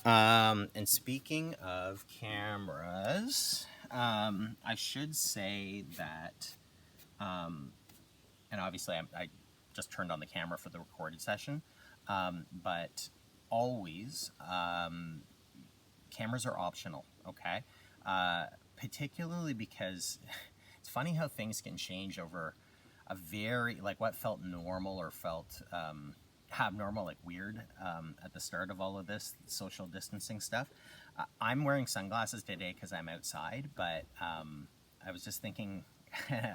And speaking of cameras, I should say that, and obviously I just turned on the camera for the recorded session, but always, cameras are optional, okay? Particularly because it's funny how things can change over a very, like what felt normal or felt abnormal, like weird at the start of all of this social distancing stuff. I'm wearing sunglasses today because I'm outside, but I was just thinking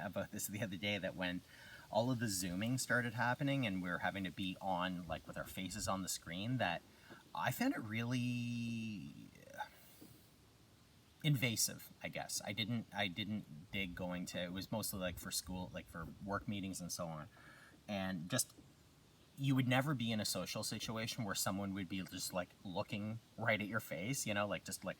about this the other day, that when all of the zooming started happening and we were having to be on, like with our faces on the screen, that I found it really invasive, I guess. I didn't dig going to, it was mostly like for school, like for work meetings and so on. And just, you would never be in a social situation where someone would be just like looking right at your face, like just like,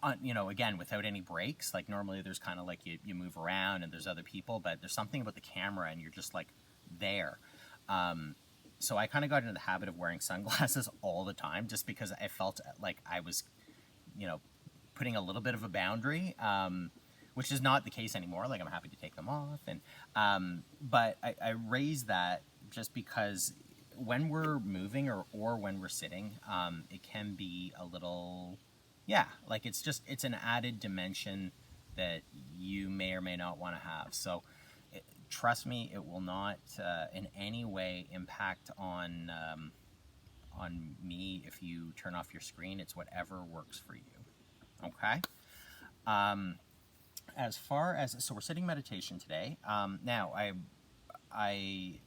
again, without any breaks. Like normally there's kind of like you move around and there's other people, but there's something about the camera and you're just like there. So I kind of got into the habit of wearing sunglasses all the time, just because I felt like I was, putting a little bit of a boundary, which is not the case anymore. Like I'm happy to take them off, and but I raise that just because when we're moving or when we're sitting, it can be a little, like it's an added dimension that you may or may not want to have. So trust me, it will not in any way impact on me if you turn off your screen. It's whatever works for you. Okay. As far as, so we're sitting meditation today. Now I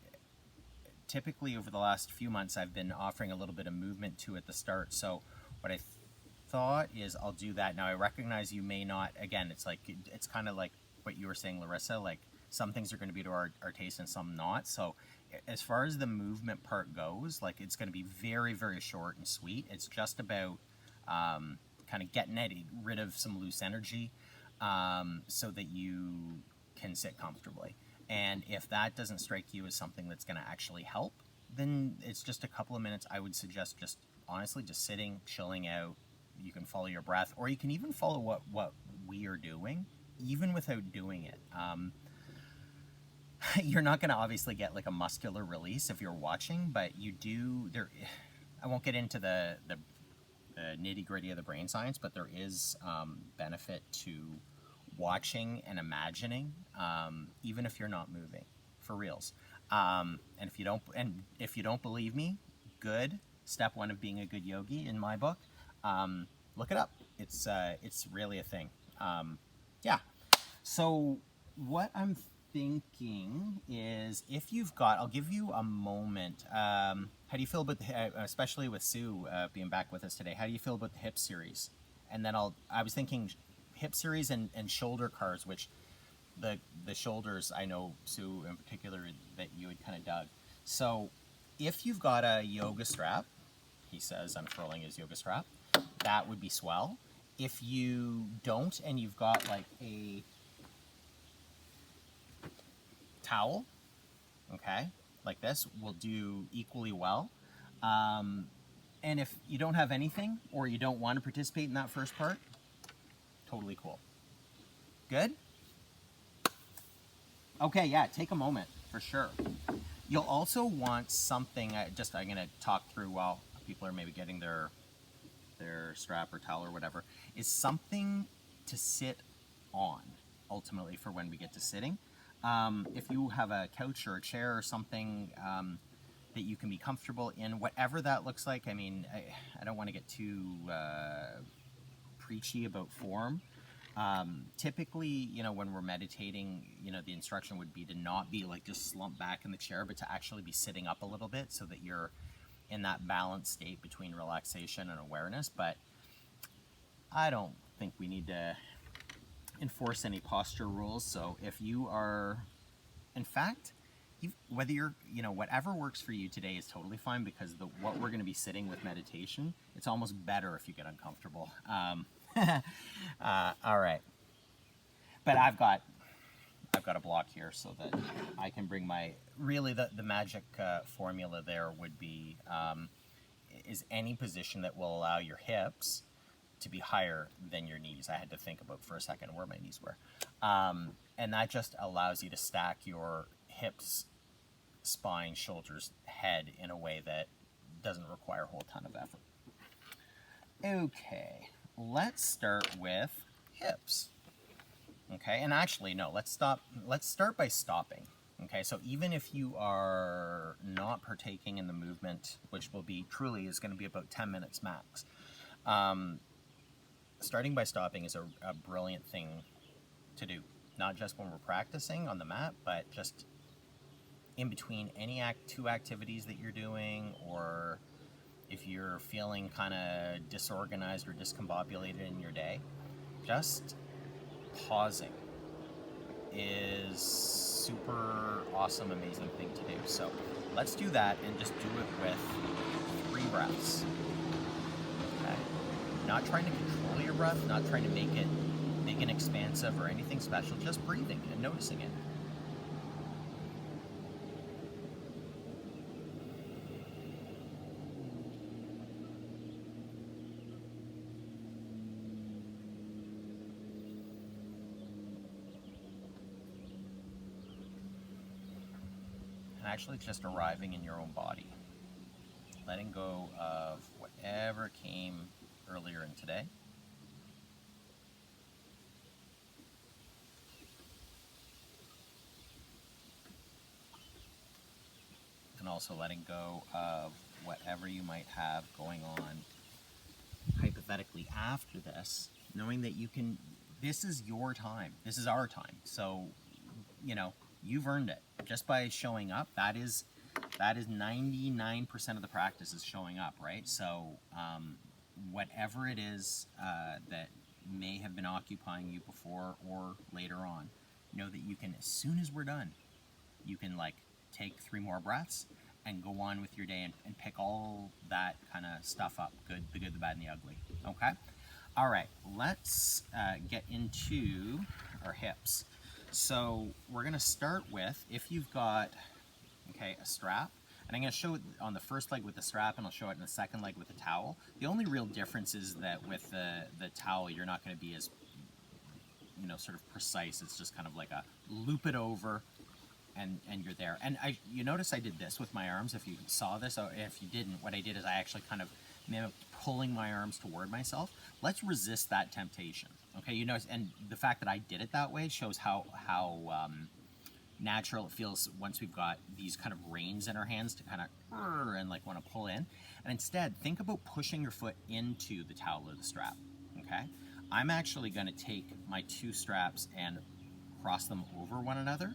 typically over the last few months I've been offering a little bit of movement to at the start. So what I thought is I'll do that now. I recognize you may not. Again, it's like it's kind of like what you were saying, Larissa. Like some things are going to be to our taste and some not. So as far as the movement part goes, like it's going to be very, very short and sweet. It's just about kind of getting rid of some loose energy, so that you can sit comfortably. And if that doesn't strike you as something that's going to actually help, then it's just a couple of minutes. I would suggest just honestly just sitting, chilling out. You can follow your breath, or you can even follow what we are doing, even without doing it. You're not going to obviously get like a muscular release if you're watching, but you do. I won't get into the nitty-gritty of the brain science, but there is benefit to watching and imagining, even if you're not moving, for reals. And if you don't believe me, good. Step one of being a good yogi in my book. Look it up. It's really a thing. Yeah. So what I'm thinking is, if you've got, I'll give you a moment. How do you feel about especially with Sue being back with us today? How do you feel about the hip series? And then I was thinking hip series and shoulder cars, which the shoulders, I know, Sue in particular, that you had kind of dug. So if you've got a yoga strap, he says unfurling his yoga strap, that would be swell. If you don't and you've got like a towel, okay, like this, will do equally well. And if you don't have anything, or you don't want to participate in that first part, totally cool. Good? Okay, yeah, take a moment, for sure. You'll also want something, I'm going to talk through while people are maybe getting their strap or towel or whatever, is something to sit on, ultimately, for when we get to sitting. If you have a couch or a chair or something that you can be comfortable in, whatever that looks like. I mean, I don't want to get too preachy about form. Typically, when we're meditating, the instruction would be to not be like just slump back in the chair, but to actually be sitting up a little bit so that you're in that balanced state between relaxation and awareness. But I don't think we need to enforce any posture rules. So if you are, in fact, whether you're, whatever works for you today is totally fine, because what we're going to be sitting with meditation, it's almost better if you get uncomfortable. All right. But I've got a block here so that I can bring my, really the magic formula there would be, is any position that will allow your hips to be higher than your knees. I had to think about for a second where my knees were. And that just allows you to stack your hips, spine, shoulders, head in a way that doesn't require a whole ton of effort. Okay, let's start with hips. Okay, and actually, no, let's start by stopping. Okay, so even if you are not partaking in the movement, which will be truly is going to be about 10 minutes max, starting by stopping is a brilliant thing to do. Not just when we're practicing on the mat, but just in between any two activities that you're doing, or if you're feeling kind of disorganized or discombobulated in your day, just pausing is super awesome, amazing thing to do. So let's do that and just do it with 3 breaths. Okay? Not trying to control your breath, not trying to make it big and expansive or anything special, just breathing and noticing it. Actually just arriving in your own body, letting go of whatever came earlier in today, and also letting go of whatever you might have going on hypothetically after this, knowing that you can, this is your time, this is our time, so you've earned it just by showing up. That is 99% of the practice is showing up, right? So whatever it is that may have been occupying you before or later on, know that you can, as soon as we're done, you can take 3 more breaths and go on with your day and pick all that kind of stuff up, the good, the bad, and the ugly. Okay? All right, let's get into our hips. So we're going to start with, if you've got, a strap, and I'm going to show it on the first leg with the strap, and I'll show it in the second leg with the towel. The only real difference is that with the towel, you're not going to be as, sort of precise. It's just kind of like a loop it over, and you're there. And you notice I did this with my arms. If you saw this, or if you didn't, what I did is I actually kind of mimicked pulling my arms toward myself. Let's resist that temptation. Okay, you notice, and the fact that I did it that way shows how natural it feels once we've got these kind of reins in our hands to kind of and want to pull in. And instead, think about pushing your foot into the towel or the strap. Okay, I'm actually going to take my 2 straps and cross them over one another,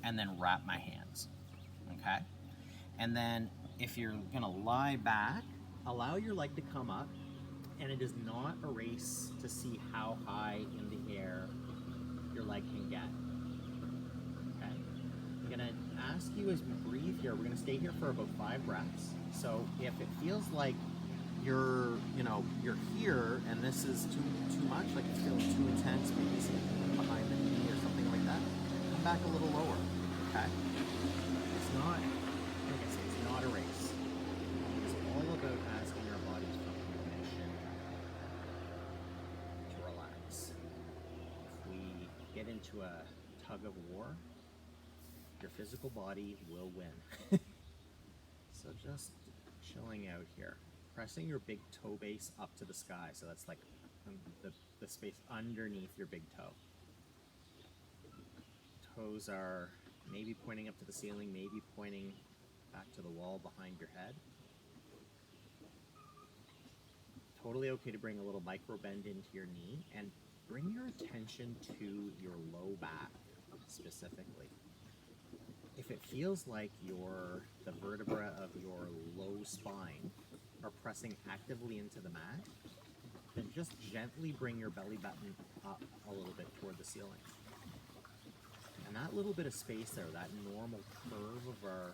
and then wrap my hands. Okay, and then if you're going to lie back, allow your leg to come up. And it is not a race to see how high in the air your leg can get. Okay? I'm going to ask you as we breathe here, we're going to stay here for about 5 breaths. So if it feels like you're here and this is too much, like it's feeling too intense, maybe something behind the knee or something like that, come back a little lower. Okay? It's not, like I say, it's not a race. It's all about asking our bodies for permission to relax. If we get into a tug of war, your physical body will win. So just chilling out here. Pressing your big toe base up to the sky. So that's like the space underneath your big toe. Toes are maybe pointing up to the ceiling, maybe pointing back to the wall behind your head. Totally okay to bring a little micro bend into your knee and bring your attention to your low back specifically. If it feels like the vertebra of your low spine are pressing actively into the mat, then just gently bring your belly button up a little bit toward the ceiling. And that little bit of space there, that normal curve of our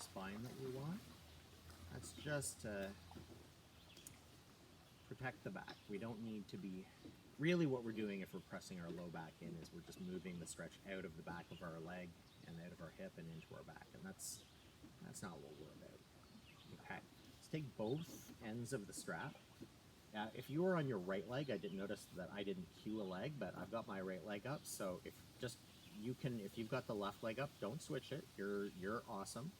spine that we want, that's just to protect the back. We don't need to be, really what we're doing if we're pressing our low back in is we're just moving the stretch out of the back of our leg and out of our hip and into our back. And that's not what we're about. Okay. take both ends of the strap. If you were on your right leg, I did notice that I didn't cue a leg, but I've got my right leg up. So if you've got the left leg up, don't switch it. You're awesome.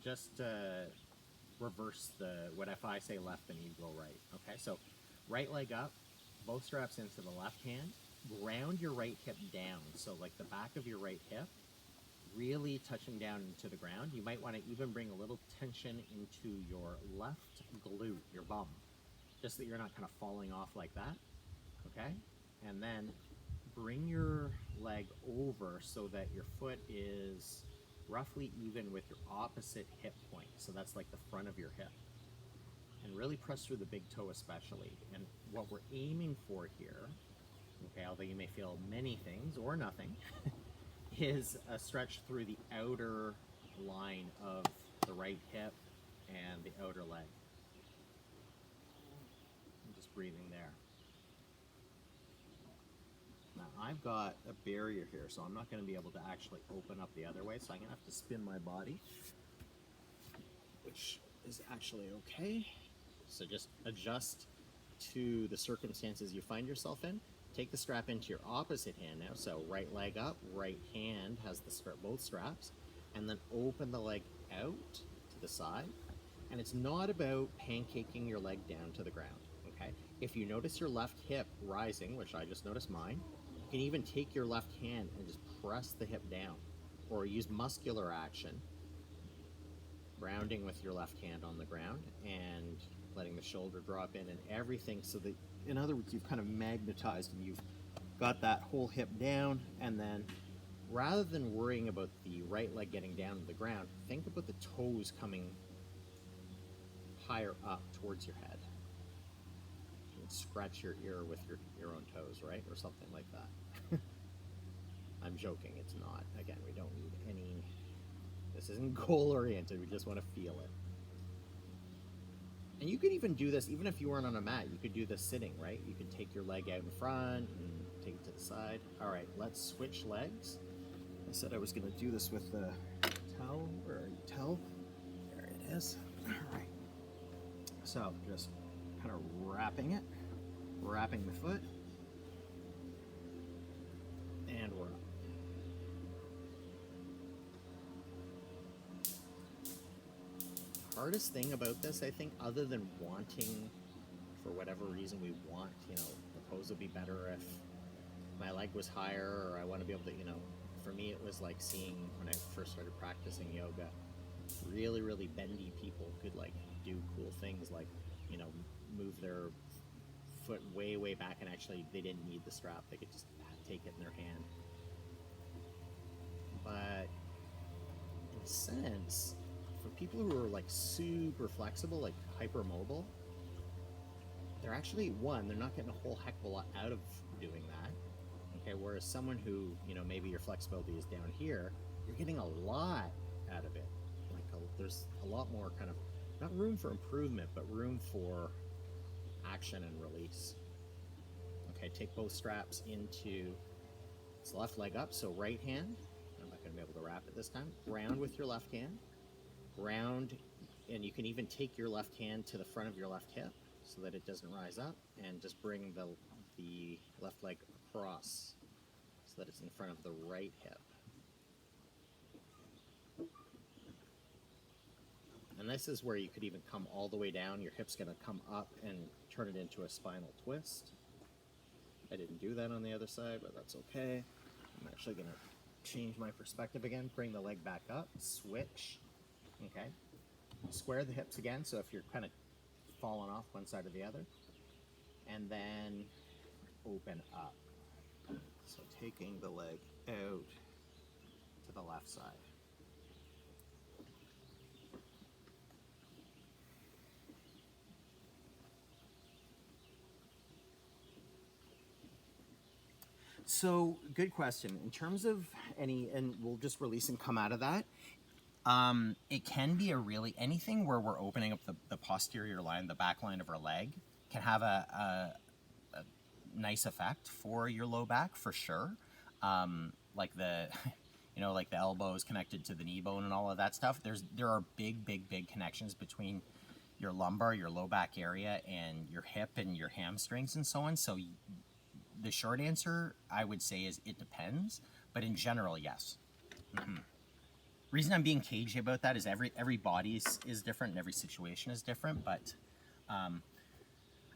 Just reverse what if I say left, then you go right. Okay, so right leg up, both straps into the left hand. Ground your right hip down, so like the back of your right hip really touching down into the ground. You might want to even bring a little tension into your left glute, your bum, just so that you're not kind of falling off like that. Okay, and then bring your leg over so that your foot is roughly even with your opposite hip point. So that's like the front of your hip. And really press through the big toe especially. And what we're aiming for here, okay, although you may feel many things or nothing, is a stretch through the outer line of the right hip and the outer leg. I'm just breathing there. Now I've got a barrier here, so I'm not going to be able to actually open up the other way, so I'm going to have to spin my body, which is actually okay. So just adjust to the circumstances you find yourself in. Take the strap into your opposite hand now, so right leg up, right hand has both straps, and then open the leg out to the side. And it's not about pancaking your leg down to the ground, okay? If you notice your left hip rising, which I just noticed mine, you can even take your left hand and just press the hip down, or use muscular action, grounding with your left hand on the ground and letting the shoulder drop in and everything, so that, in other words, you've kind of magnetized and you've got that whole hip down. And then rather than worrying about the right leg getting down to the ground, think about the toes coming higher up towards your head. You can scratch your ear with your own toes, right? Or something like that. I'm joking, it's not. Again, we don't need any, this isn't goal oriented, we just want to feel it. And you could even do this, even if you weren't on a mat, you could do this sitting, right? You could take your leg out in front and take it to the side. All right, let's switch legs. I said I was gonna do this with the towel, or towel. There it is. All right. So just kind of wrapping the foot, and we're up. Hardest thing about this, I think, other than wanting, for whatever reason we want, the pose would be better if my leg was higher, or I want to be able to, for me it was like seeing when I first started practicing yoga, really, really bendy people could like do cool things like, move their foot way, way back, and actually they didn't need the strap, they could just take it in their hand. But in a sense, for people who are like super flexible, like hypermobile, they're actually, they're not getting a whole heck of a lot out of doing that. Okay, whereas someone who, maybe your flexibility is down here, you're getting a lot out of it. Like there's a lot more kind of, not room for improvement, but room for action and release. Okay, take both straps into, it's left leg up, so right hand, I'm not going to be able to wrap it this time, ground with your left hand, ground, and you can even take your left hand to the front of your left hip so that it doesn't rise up, and just bring the left leg across so that it's in front of the right hip. And this is where you could even come all the way down. Your hip's going to come up and turn it into a spinal twist. I didn't do that on the other side, but that's okay. I'm actually going to change my perspective again, bring the leg back up, switch, okay? Square the hips again, so if you're kind of falling off one side or the other, and then open up. So taking the leg out to the left side. So, good question. In terms of any, and we'll just release and come out of that, it can be anything where we're opening up the posterior line, the back line of our leg, can have a nice effect for your low back, for sure. Like you know, like the elbow is connected to the knee bone and all of that stuff. There are big connections between your lumbar, your low back area, and your hip and your hamstrings and so on. So the short answer, I would say, is it depends, but in general, yes. Reason I'm being cagey about that is every body is different and every situation is different, but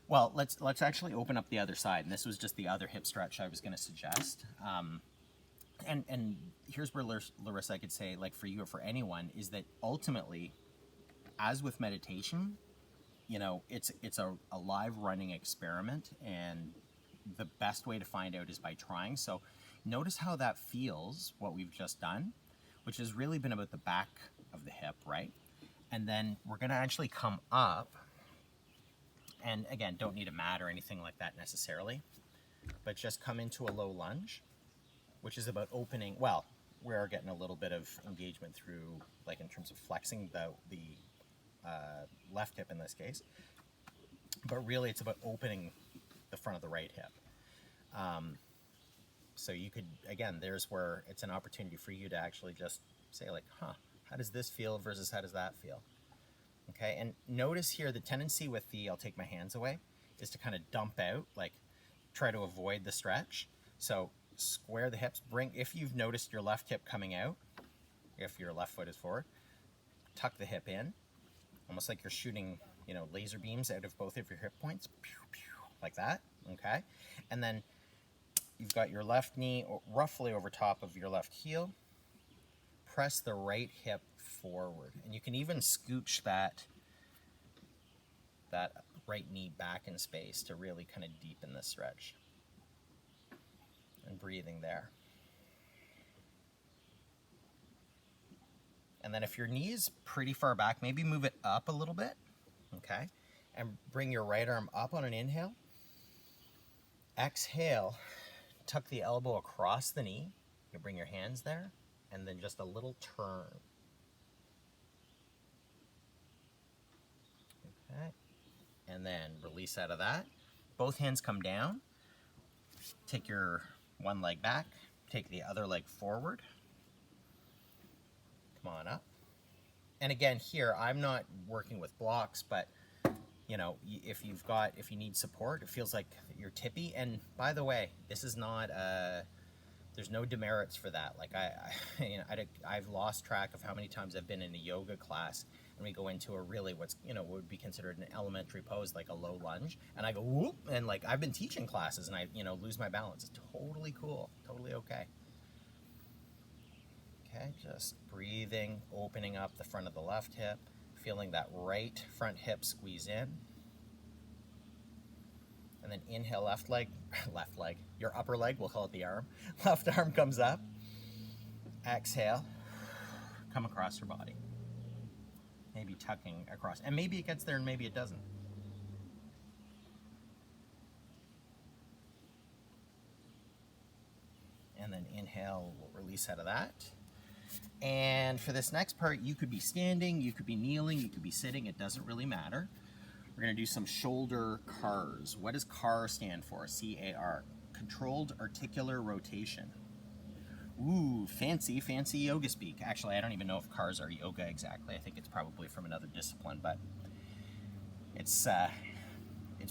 well, let's actually open up the other side, and this was just the other hip stretch I was going to suggest. And here's where, Larissa, I could say, like for you or for anyone, is that ultimately, as with meditation, you know, it's a live running experiment, and the best way to find out is by trying. So notice how that feels, what we've just done, which has really been about the back of the hip, right? And then we're going to actually come up, and again, don't need a mat or anything like that necessarily, but just come into a low lunge, which is about opening. Well, we're getting a little bit of engagement through, like in terms of flexing the left hip in this case, but really it's about opening the front of the right hip. So you could, again, there's where it's an opportunity for you to actually just say like, how does this feel versus how does that feel? Okay, and notice here the tendency with the I'll take my hands away is to kind of dump out, like try to avoid the stretch. So square the hips, if you've noticed your left hip coming out, if your left foot is forward, tuck the hip in, almost like you're shooting, you know, laser beams out of both of your hip points, pew, pew, like that, okay? And then you've got your left knee roughly over top of your left heel. Press the right hip forward, and you can even scooch that right knee back in space to really kind of deepen the stretch. And breathing there. And then if your knee is pretty far back, maybe move it up a little bit, okay? And bring your right arm up on an inhale. Exhale, tuck the elbow across the knee. You bring your hands there, and then just a little turn. Okay, and then release out of that. Both hands come down. Take your one leg back, take the other leg forward. Come on up. And again, here, I'm not working with blocks, but you know, if you need support, it feels like you're tippy. And by the way, this is not, there's no demerits for that. Like I've lost track of how many times I've been in a yoga class and we go into a really what would be considered an elementary pose, like a low lunge, and I go whoop, and like I've been teaching classes and I lose my balance. It's totally cool, totally okay. Okay, just breathing, opening up the front of the left hip, feeling that right front hip squeeze in. And then inhale, left leg, your upper leg, we'll call it the arm. Left arm comes up. Exhale, come across your body. Maybe tucking across. And maybe it gets there and maybe it doesn't. And then inhale, we'll release out of that. And for this next part, you could be standing, you could be kneeling, you could be sitting, it doesn't really matter. We're going to do some shoulder CARs. What does CAR stand for? C-A-R. Controlled Articular Rotation. Ooh, fancy yoga speak. Actually, I don't even know if CARs are yoga exactly. I think it's probably from another discipline, but it's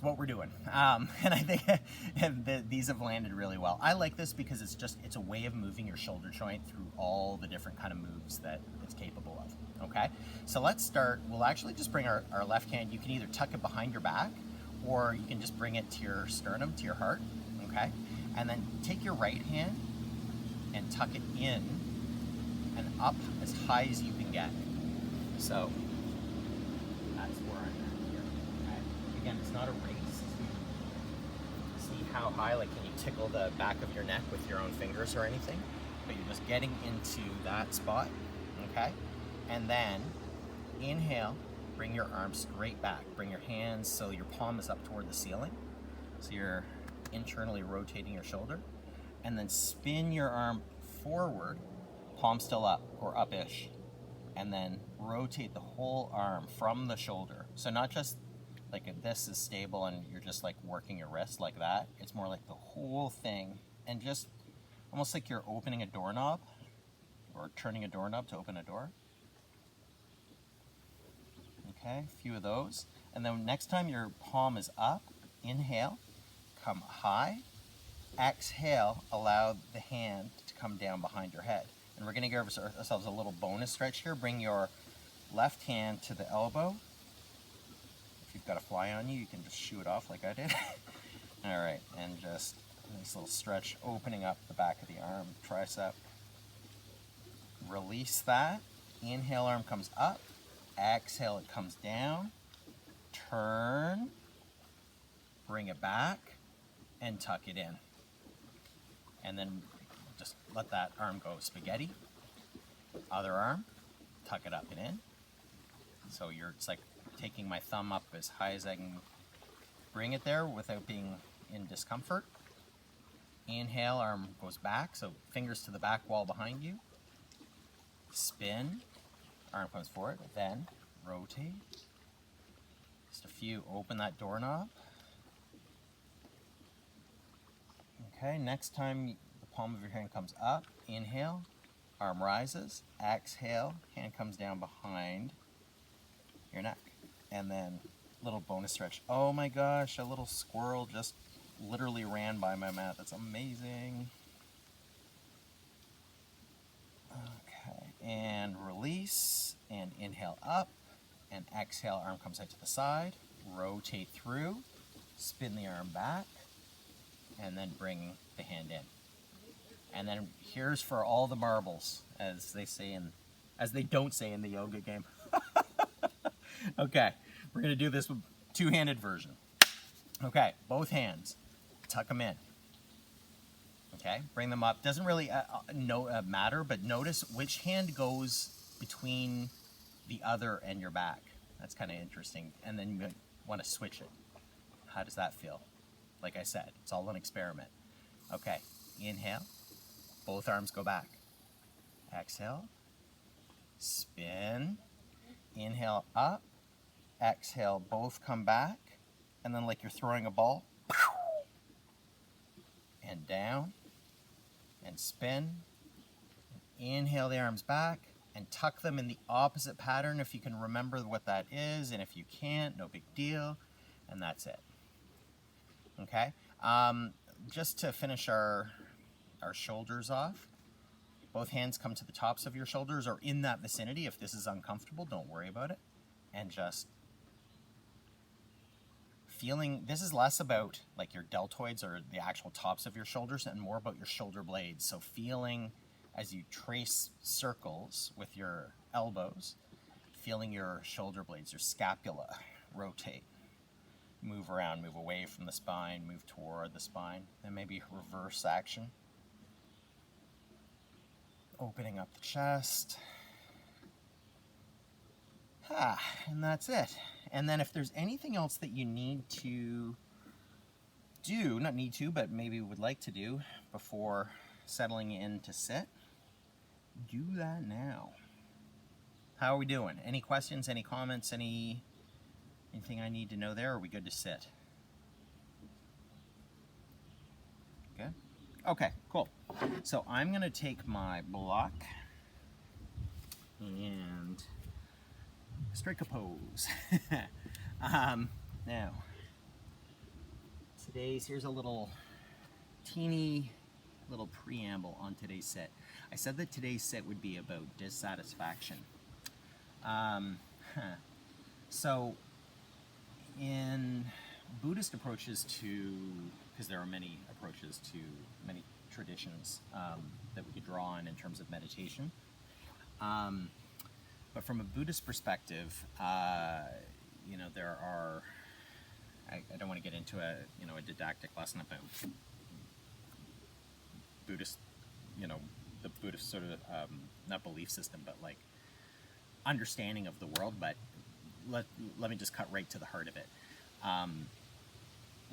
what we're doing. And I think these have landed really well. I like this because it's a way of moving your shoulder joint through all the different kind of moves that it's capable of. Okay, so let's start. We'll actually just bring our left hand. You can either tuck it behind your back or you can just bring it to your sternum, to your heart. Okay, and then take your right hand and tuck it in and up as high as you can get. So that's where I'm at here. Okay? Again, it's not a race. See how high, like can you tickle the back of your neck with your own fingers or anything? But you're just getting into that spot, okay? And then inhale, bring your arms straight back. Bring your hands so your palm is up toward the ceiling. So you're internally rotating your shoulder. And then spin your arm forward, palm still up or up-ish. And then rotate the whole arm from the shoulder. So not just like if this is stable and you're just like working your wrist like that. It's more like the whole thing. And just almost like you're opening a doorknob. or turning a doorknob to open a door. Okay, a few of those. And then next time your palm is up, inhale, come high. Exhale, allow the hand to come down behind your head. And we're going to give ourselves a little bonus stretch here. Bring your left hand to the elbow. If you've got a fly on you, you can just shoo it off like I did. All right, and just a nice little stretch, opening up the back of the arm, tricep. Release that. Inhale, arm comes up. Exhale, it comes down. Turn. Bring it back and tuck it in. And then just let that arm go spaghetti. Other arm, tuck it up and in. So it's like taking my thumb up as high as I can bring it there without being in discomfort. Inhale, arm goes back, so fingers to the back wall behind you. Spin, arm comes forward, then rotate. Just a few, open that doorknob. Okay, next time the palm of your hand comes up, inhale, arm rises, exhale, hand comes down behind your neck. And then little bonus stretch. Oh my gosh, a little squirrel just literally ran by my mat. That's amazing. Okay, and release, and inhale up, and exhale, arm comes out to the side, rotate through, spin the arm back, and then bring the hand in. And then here's for all the marbles, as they don't say in the yoga game. Okay, we're gonna do this with two-handed version. Okay, both hands, tuck them in. Okay, bring them up. Doesn't really matter, but notice which hand goes between the other and your back. That's kind of interesting. And then you want to switch it. How does that feel? Like I said, it's all an experiment. Okay, inhale, both arms go back. Exhale, spin, inhale up, exhale, both come back, and then like you're throwing a ball, and down, and spin. Inhale the arms back, and tuck them in the opposite pattern if you can remember what that is, and if you can't, no big deal, and that's it. Okay, just to finish our shoulders off, both hands come to the tops of your shoulders or in that vicinity. If this is uncomfortable, don't worry about it, and just feeling, this is less about like your deltoids or the actual tops of your shoulders and more about your shoulder blades. So feeling as you trace circles with your elbows, feeling your shoulder blades, your scapula rotate, move around, move away from the spine, move toward the spine, and maybe reverse action. Opening up the chest. And that's it. And then if there's anything else that you need to do, not need to, but maybe would like to do before settling in to sit, do that now. How are we doing? Any questions, any comments, anything I need to know there? Or are we good to sit? Good? Okay, cool. So I'm going to take my block and strike a pose. Now, here's a little teeny little preamble on today's sit. I said that today's sit would be about dissatisfaction. So in Buddhist approaches to, because there are many approaches to many traditions that we could draw on in terms of meditation, but from a Buddhist perspective, there are, I don't want to get into a didactic lesson about Buddhist, the Buddhist sort of, not belief system, but like understanding of the world, but let me just cut right to the heart of it.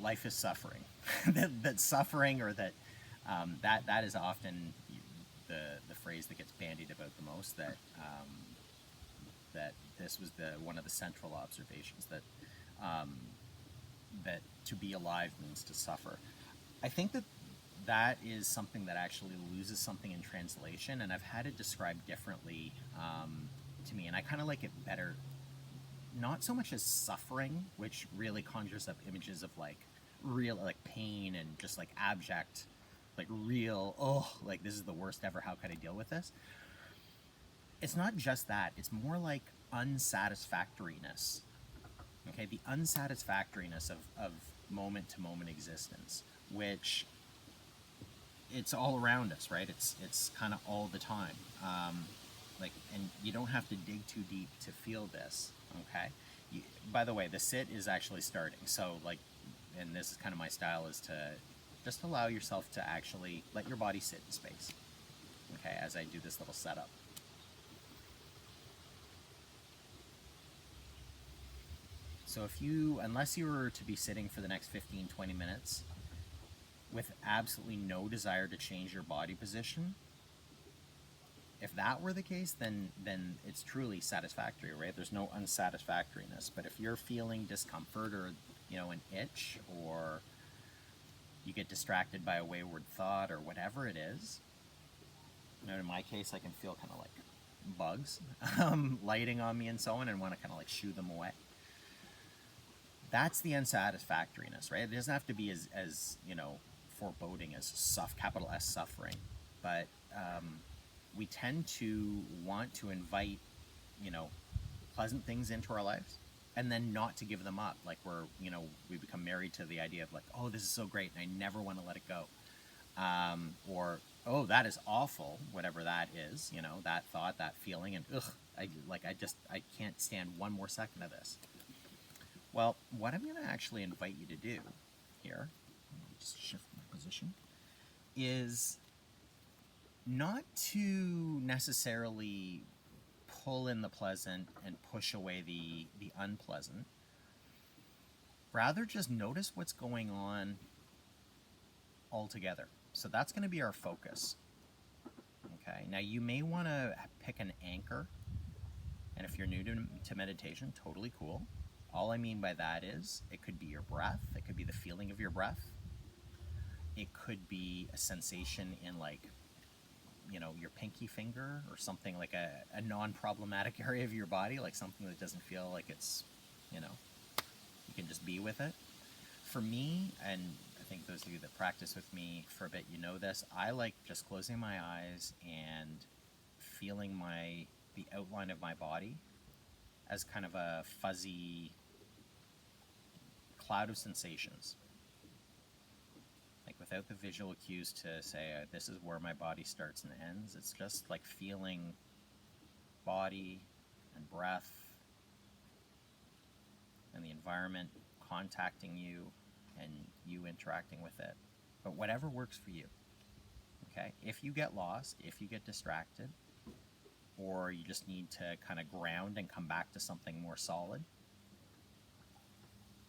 Life is suffering. that suffering, or that is often the phrase that gets bandied about the most, that this was one of the central observations, that to be alive means to suffer. I think that that is something that actually loses something in translation, and I've had it described differently to me, and I kind of like it better, not so much as suffering, which really conjures up images of like real like pain and just like abject, like real, oh, like this is the worst ever, how can I deal with this? It's not just that, it's more like unsatisfactoriness. Okay, the unsatisfactoriness of moment to moment existence, which it's all around us, right? It's kind of all the time. Like, and you don't have to dig too deep to feel this. Okay. By the way, the sit is actually starting. So like, and this is kind of my style, is to just allow yourself to actually let your body sit in space. Okay, as I do this little setup. So if you, unless you were to be sitting for the next 15, 20 minutes with absolutely no desire to change your body position, if that were the case, then it's truly satisfactory, right? There's no unsatisfactoriness. But if you're feeling discomfort, or an itch, or you get distracted by a wayward thought, or whatever it is, in my case, I can feel kind of like bugs lighting on me and so on, and want to kind of like shoo them away. That's the unsatisfactoriness, right? It doesn't have to be as foreboding as capital S suffering, but we tend to want to invite, pleasant things into our lives, and then not to give them up. Like we become married to the idea of like, oh, this is so great, and I never want to let it go. Or, oh, that is awful, whatever that is, that thought, that feeling, and I can't stand one more second of this. Well, what I'm going to actually invite you to do here, just shift my position, is not to necessarily pull in the pleasant and push away the unpleasant. Rather, just notice what's going on altogether. So that's going to be our focus. Okay, now you may want to pick an anchor, and if you're new to meditation, totally cool. All I mean by that is, it could be your breath, it could be the feeling of your breath, it could be a sensation in like, your pinky finger, or something like a non-problematic area of your body, like something that doesn't feel like it's, you can just be with it. For me, and I think those of you that practice with me for a bit, this, I like just closing my eyes and feeling the outline of my body as kind of a fuzzy cloud of sensations. Like without the visual cues to say, this is where my body starts and ends. It's just like feeling body and breath and the environment contacting you and you interacting with it. But whatever works for you. Okay? If you get lost, if you get distracted, or you just need to kind of ground and come back to something more solid,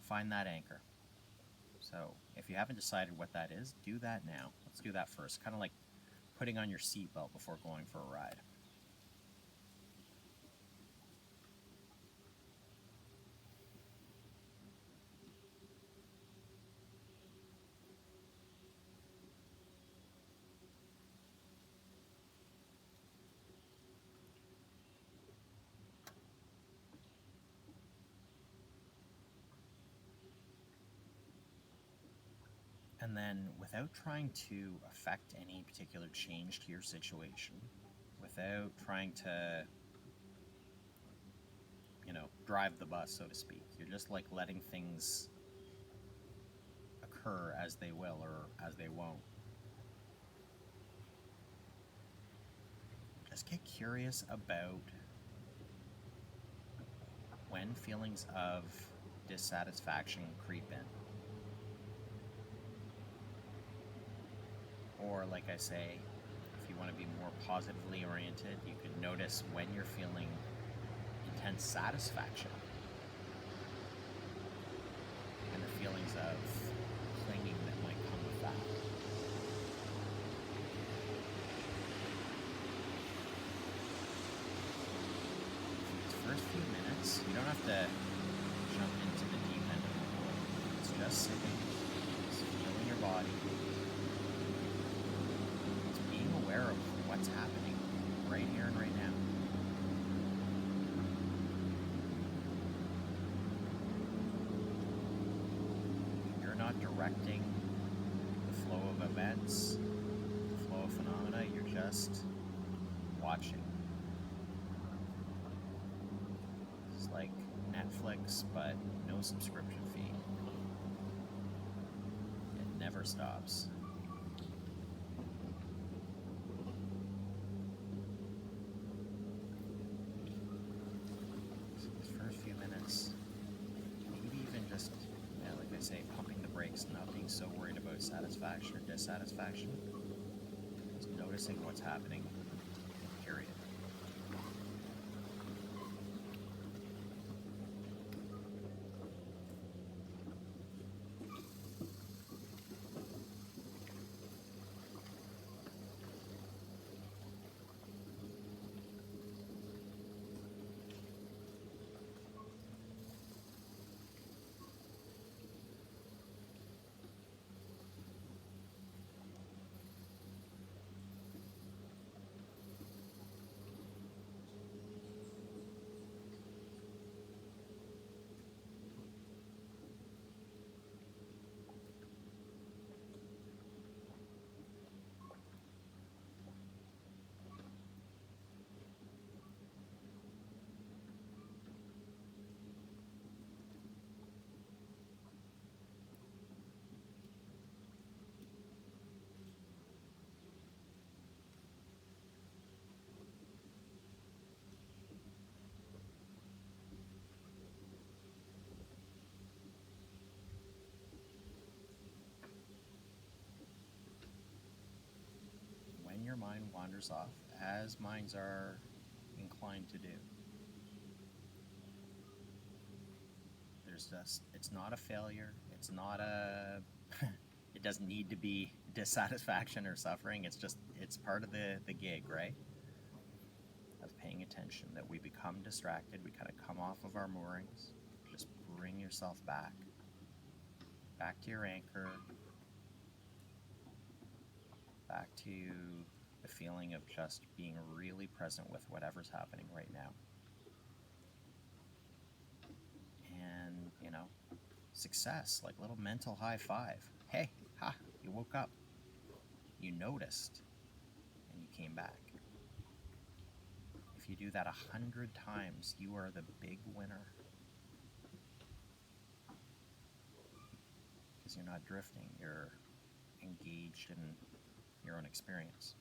find that anchor. So if you haven't decided what that is, do that now. Let's do that first. Kind of like putting on your seatbelt before going for a ride. And then, without trying to affect any particular change to your situation, without trying to, drive the bus, so to speak, you're just like letting things occur as they will or as they won't. Just get curious about when feelings of dissatisfaction creep in. Or, like I say, if you want to be more positively oriented, you could notice when you're feeling intense satisfaction and the feelings of clinging that might come with that. For the first few minutes, you don't have to jump into the deep end of the pool. It's just sitting, just feeling your body, what's happening right here and right now. You're not directing the flow of events, the flow of phenomena, you're just watching. It's like Netflix, but no subscription fee. It never stops. So these first few minutes, maybe even just, like I say, pumping the brakes, not being so worried about satisfaction or dissatisfaction, just noticing what's happening, period. When your mind wanders off, as minds are inclined to do, it's not a failure, it's not a, it doesn't need to be dissatisfaction or suffering, it's part of the gig, right? Of paying attention, that we become distracted, we kind of come off of our moorings, just bring yourself back to your anchor, back to the feeling of just being really present with whatever's happening right now. And, success, like little mental high five. Hey, you woke up. You noticed, and you came back. If you do that 100 times, you are the big winner. Because you're not drifting, you're engaged in your own experience.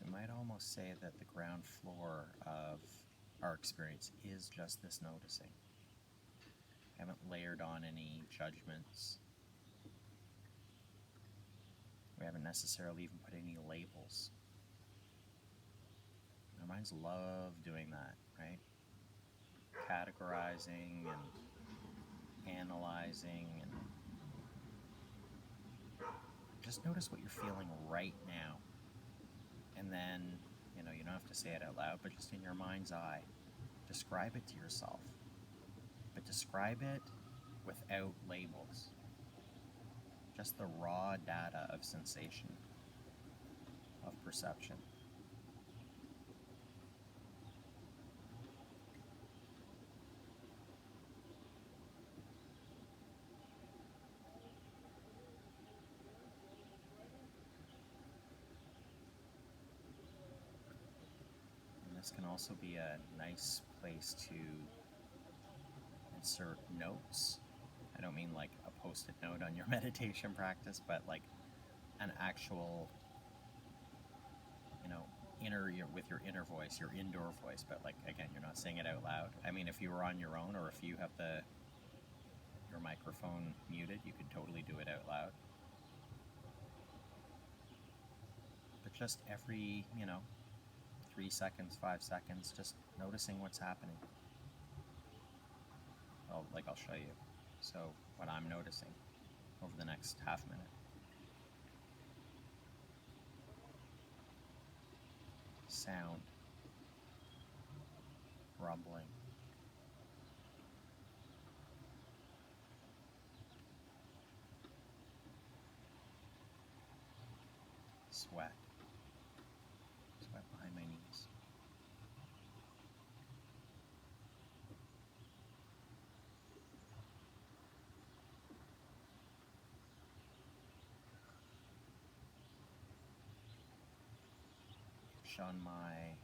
You might almost say that the ground floor of our experience is just this noticing. I haven't layered on any judgments. We haven't necessarily even put any labels. Our minds love doing that, right? Categorizing and analyzing, and just notice what you're feeling right now. And then, you don't have to say it out loud, but just in your mind's eye, describe it to yourself. describe it without labels. Just the raw data of sensation, of perception. And this can also be a nice place to insert notes. I don't mean like a post-it note on your meditation practice, but like an actual, with your inner voice, your indoor voice, but like, again, you're not saying it out loud. I mean, if you were on your own, or if you have your microphone muted, you could totally do it out loud. But just every, 3 seconds, 5 seconds, just noticing what's happening. I'll show you. So what I'm noticing over the next half minute. Sound, rumbling, sweat behind my knees. On my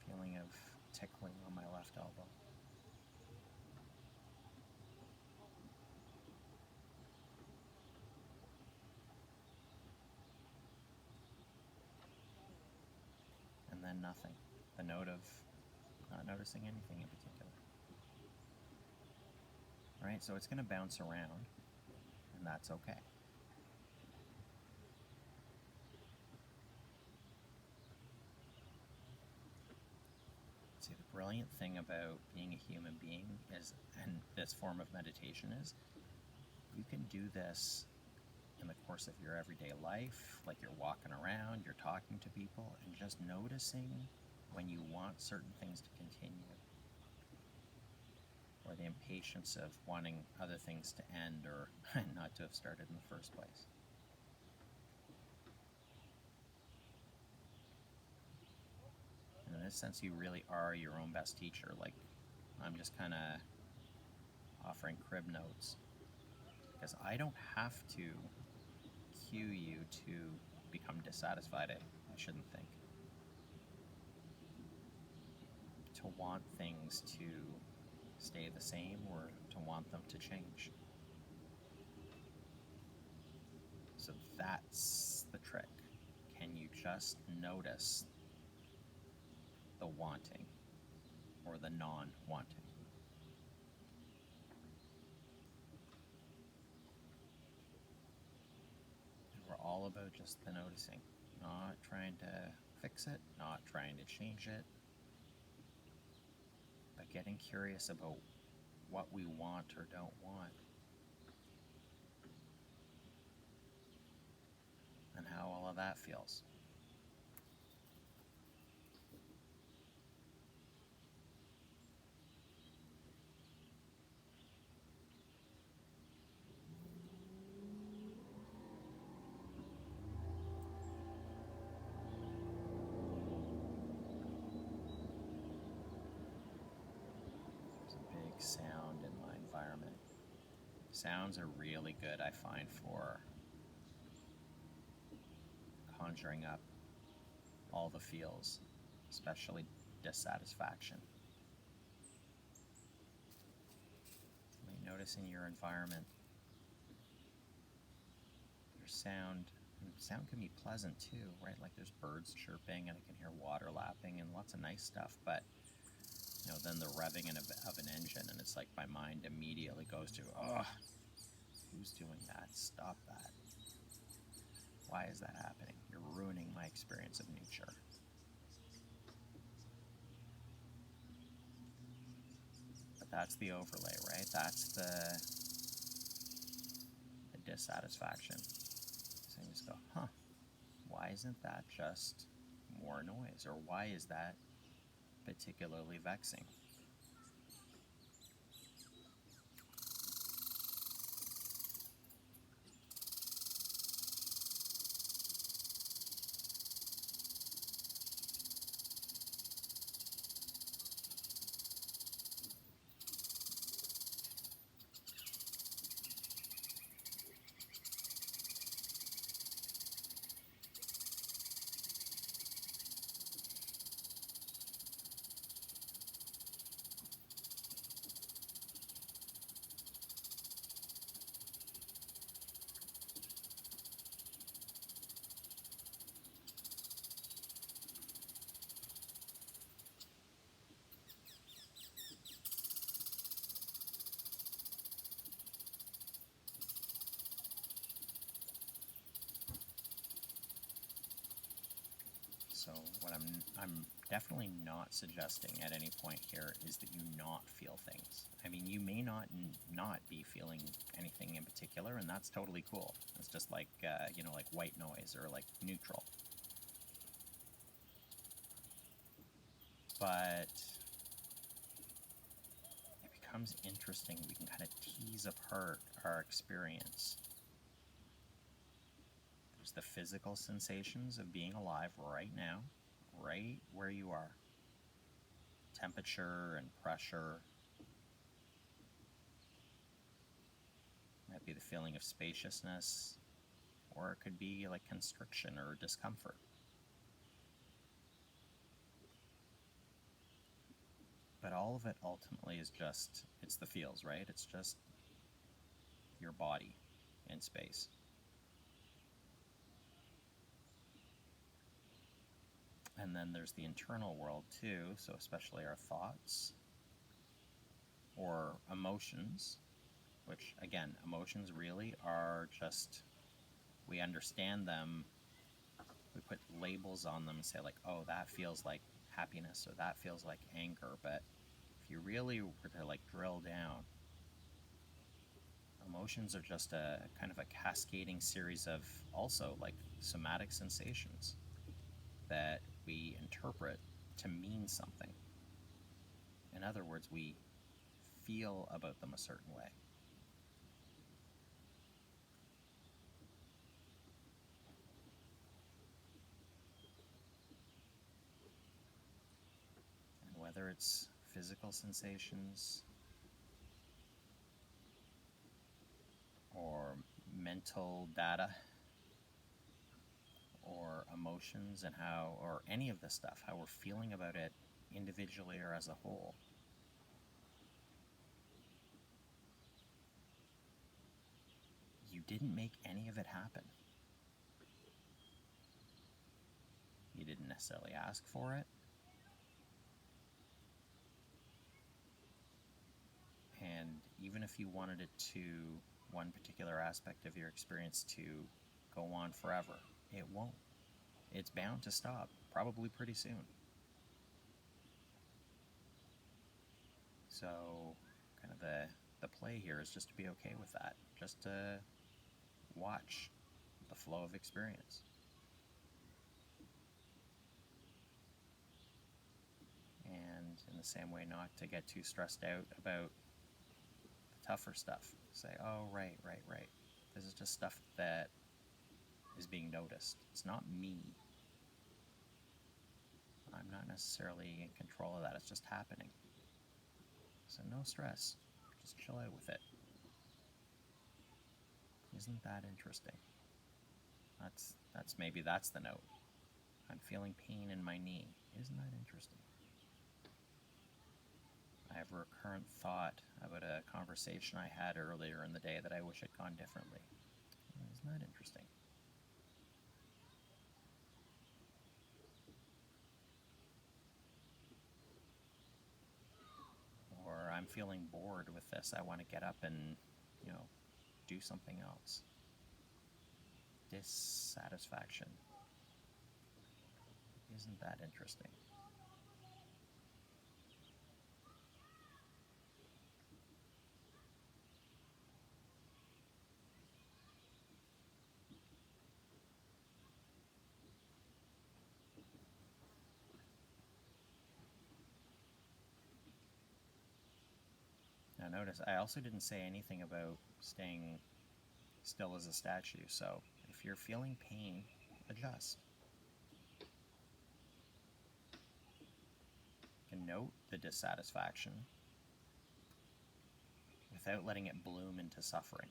feeling of tickling on my left elbow. And then nothing. The note of not noticing anything in particular. Right? So it's going to bounce around, and that's okay. The brilliant thing about being a human being is, and this form of meditation is, you can do this in the course of your everyday life, like you're walking around, you're talking to people, and just noticing when you want certain things to continue, or the impatience of wanting other things to end or not to have started in the first place. In this sense, you really are your own best teacher. Like, I'm just kind of offering crib notes, because I don't have to cue you to become dissatisfied. I shouldn't think. To want things to stay the same, or to want them to change. So that's the trick. Can you just notice the wanting or the non-wanting? And we're all about just the noticing, not trying to fix it, not trying to change it, but getting curious about what we want or don't want, and how all of that feels. Sound in my environment. Sounds are really good, I find, for conjuring up all the feels, especially dissatisfaction. You notice in your environment, your sound can be pleasant too, right? Like there's birds chirping, and I can hear water lapping and lots of nice stuff, but then the revving of an engine, and it's like my mind immediately goes to, oh, who's doing that? Stop that. Why is that happening? You're ruining my experience of nature. But that's the overlay, right? That's the dissatisfaction. So you just go, why isn't that just more noise? Or why is that particularly vexing? So what I'm definitely not suggesting at any point here is that you not feel things. I mean, you may not be feeling anything in particular, and that's totally cool. It's just like like white noise or like neutral. But it becomes interesting. We can kind of tease apart our experience. There's the physical sensations of being alive right now, right where you are. Temperature and pressure. Might be the feeling of spaciousness, or it could be like constriction or discomfort. But all of it ultimately is just, it's the feels, right? It's just your body in space. And then there's the internal world too, so especially our thoughts or emotions, which again, emotions really are just, we understand them, we put labels on them and say like, oh, that feels like happiness or that feels like anger. But if you really were to like drill down, emotions are just a kind of a cascading series of also like somatic sensations that we interpret to mean something. In other words, we feel about them a certain way. And whether it's physical sensations or mental data or emotions and how, or any of this stuff, how we're feeling about it individually or as a whole. You didn't make any of it happen. You didn't necessarily ask for it. And even if you wanted it to, one particular aspect of your experience to go on forever, it won't. It's bound to stop, probably pretty soon. So, kind of the play here is just to be okay with that. Just to watch the flow of experience. And in the same way, not to get too stressed out about the tougher stuff. Say, oh, right. This is just stuff that is being noticed. It's not me. I'm not necessarily in control of that. It's just happening. So no stress. Just chill out with it. Isn't that interesting? That's the note. I'm feeling pain in my knee. Isn't that interesting? I have a recurrent thought about a conversation I had earlier in the day that I wish had gone differently. Isn't that interesting? Or I'm feeling bored with this. I want to get up and, do something else. Dissatisfaction. Isn't that interesting? Now notice, I also didn't say anything about staying still as a statue, so if you're feeling pain, adjust. You can note the dissatisfaction without letting it bloom into suffering.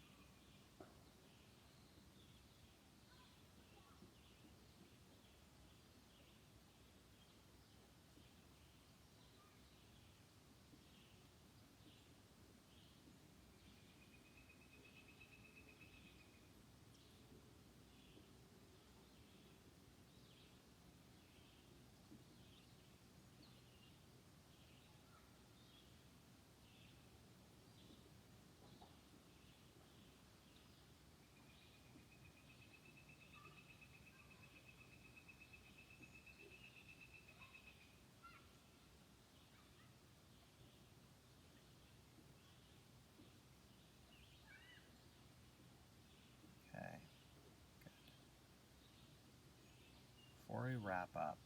before we wrap up,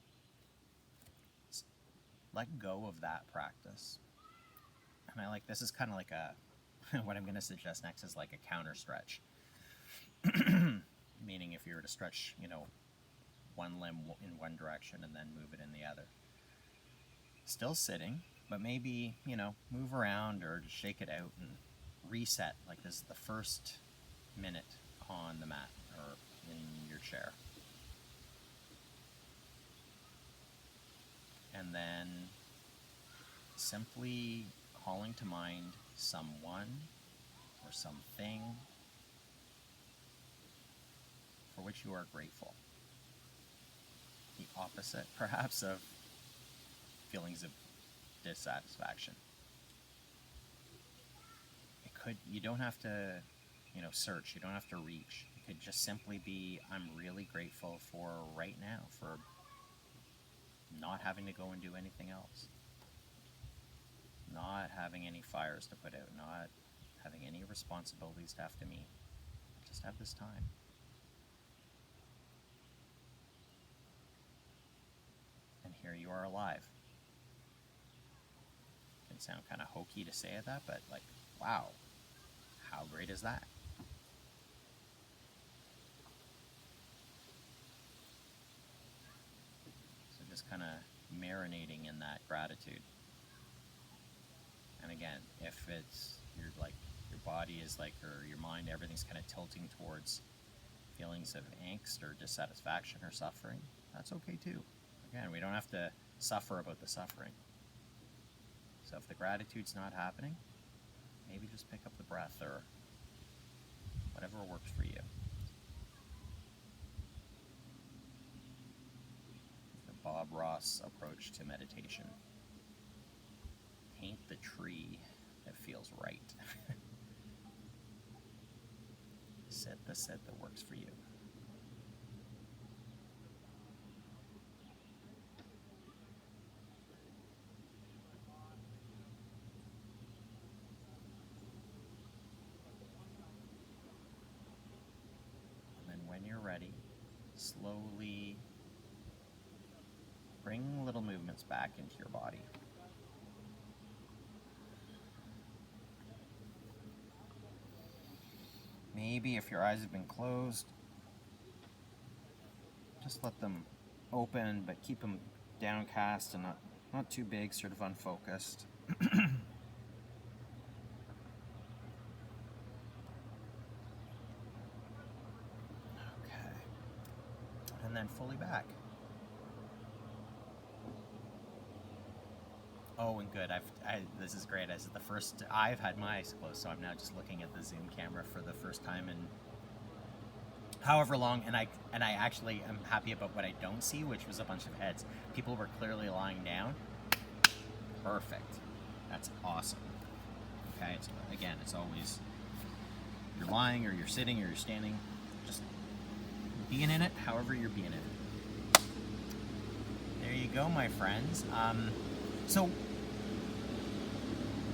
let go of that practice. And this is kind of like what I'm going to suggest next is like a counter stretch. Meaning if you were to stretch, one limb in one direction and then move it in the other. Still sitting, but maybe, move around or just shake it out and reset. Like this is the first minute on the mat or in your chair. And then simply calling to mind someone or something for which you are grateful. The opposite, perhaps, of feelings of dissatisfaction. You don't have to, search, you don't have to reach. It could just simply be, I'm really grateful for right now, for not having to go and do anything else. Not having any fires to put out, not having any responsibilities to have to meet. Just have this time. And here you are alive. It can sound kind of hokey to say that, but wow, how great is that? So just kind of marinating in that gratitude. And again, if it's your body is or your mind, everything's kind of tilting towards feelings of angst or dissatisfaction or suffering, that's okay too. Again, we don't have to suffer about the suffering. So if the gratitude's not happening, maybe just pick up the breath or whatever works for you. The Bob Ross approach to meditation. Paint the tree that feels right. Sit the sit that works for you. And then when you're ready, slowly bring little movements back into your body. Maybe if your eyes have been closed, just let them open, but keep them downcast and not too big, sort of unfocused. Okay. And then fully back. Oh, and good. This is great. As the first, I've had my eyes closed, so I'm now just looking at the Zoom camera for the first time in however long. And I actually am happy about what I don't see, which was a bunch of heads. People were clearly lying down. Perfect. That's awesome. Okay. So again, it's always you're lying or you're sitting or you're standing. Just being in it, however you're being in it. There you go, my friends. So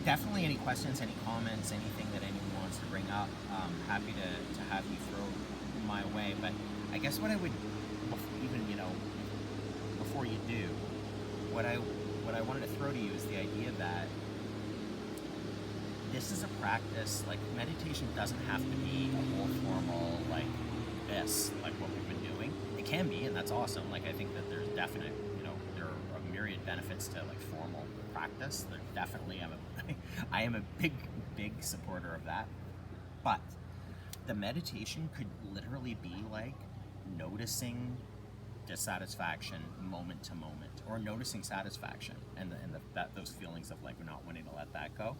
definitely any questions, any comments, anything that anyone wants to bring up, happy to have you throw my way. But I guess what I would, even, before you do, what I wanted to throw to you is the idea that this is a practice. Meditation doesn't have to be a whole formal, this, what we've been doing. It can be, and that's awesome. I think that there's definite, there are myriad benefits to formal practice. There definitely I am a big supporter of that. But the meditation could literally be noticing dissatisfaction moment to moment, or noticing satisfaction and those feelings of not wanting to let that go.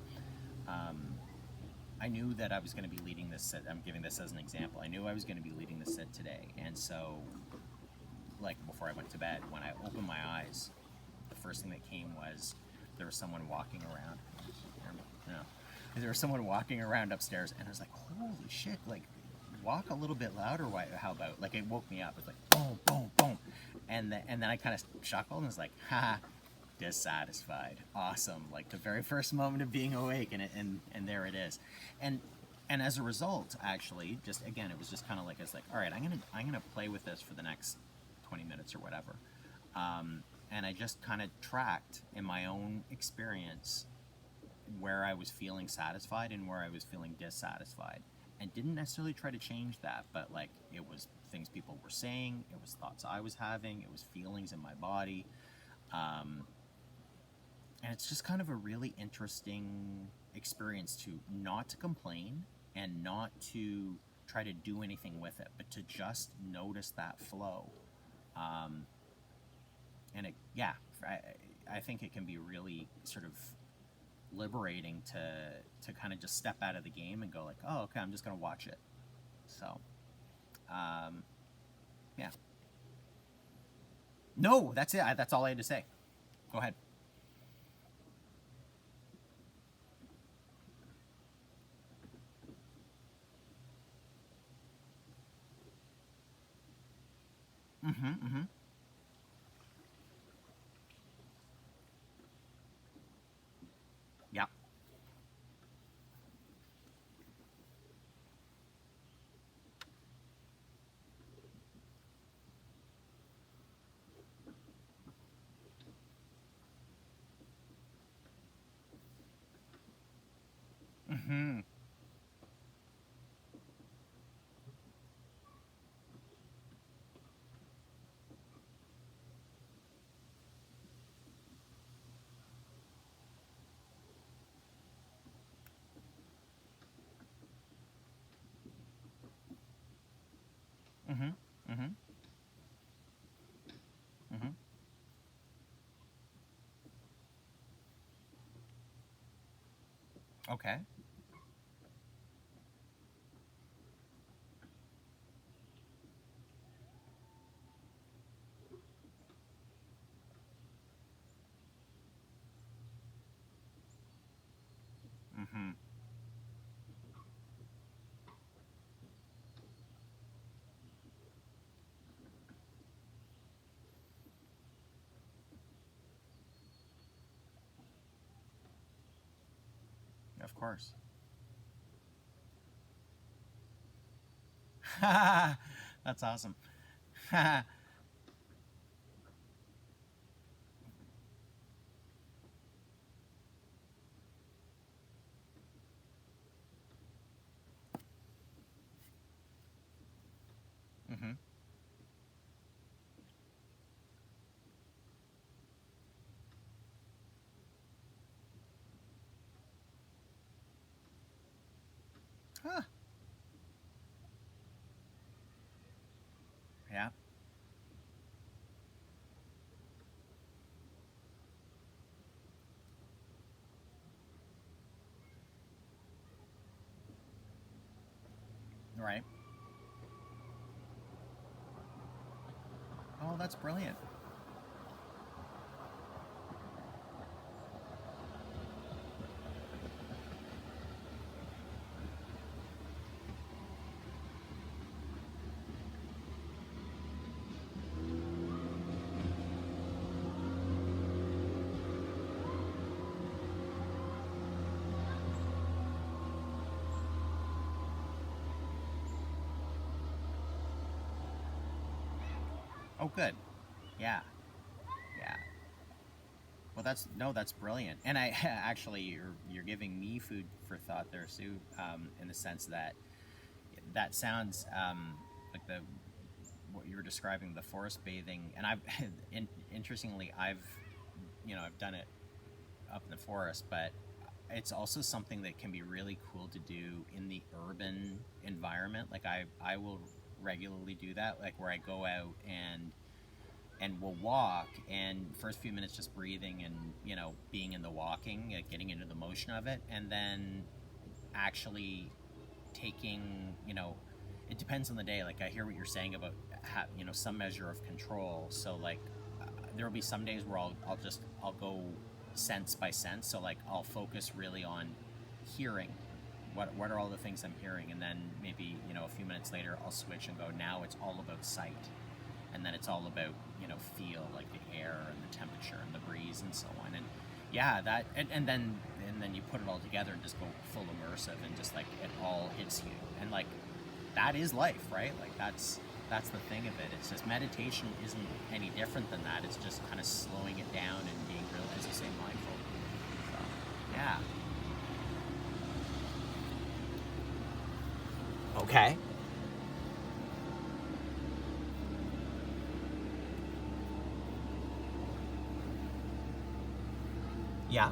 I knew that I was going to be leading this sit. I'm giving this as an example. I knew I was going to be leading the sit today, and so before I went to bed, when I opened my eyes, the first thing that came was there was someone walking around. There was someone walking around upstairs, and I was like, holy shit, walk a little bit louder. How about, it woke me up. It was boom, boom, boom. And then I kind of chuckled and was like, ha, dissatisfied. Awesome. The very first moment of being awake, and there it is. And as a result, actually, just again, it was just kind of it's all right, I'm gonna play with this for the next 20 minutes or whatever. And I just kind of tracked in my own experience where I was feeling satisfied and where I was feeling dissatisfied, and didn't necessarily try to change that, but like it was things people were saying, it was thoughts I was having, it was feelings in my body. And it's just kind of a really interesting experience to not to complain and not to try to do anything with it, but to just notice that flow. And it, yeah, I think it can be really sort of liberating to kind of just step out of the game and go like, oh, okay, I'm just gonna watch it. So, yeah. No, that's it. That's all I had to say. Go ahead. Mm-hmm. Mm-hmm. Yeah. Mm-hmm. Mm-hmm. Mm-hmm. Mm-hmm. Okay. Mm-hmm. Of course. That's awesome. Mm-hmm. Huh. Yeah. Right. Oh, that's brilliant. Oh, good. Yeah. Yeah. Well, that's no, that's brilliant. And I actually, you're giving me food for thought there, Sue. In the sense that that sounds like the what you were describing, the forest bathing. And I've, interestingly, I've done it up in the forest, but it's also something that can be really cool to do in the urban environment. Like I will regularly do that, like where I go out and we'll walk, and first few minutes just breathing and being in the walking, getting into the motion of it, and then actually taking, it depends on the day. Like I hear what you're saying about some measure of control. So like there will be some days where I'll go sense by sense. So like I'll focus really on hearing what are all the things I'm hearing, and then maybe a few minutes later I'll switch and go, now it's all about sight, and then it's all about feel, like the air and the temperature and the breeze and so on. And yeah, that and then you put it all together and just go full immersive, and just like it all hits you, and like that is life, right? Like That's the thing of it. It's just meditation isn't any different than that. It's just kind of slowing it down and being real, as you say, mindful. So, yeah. Okay. Yeah.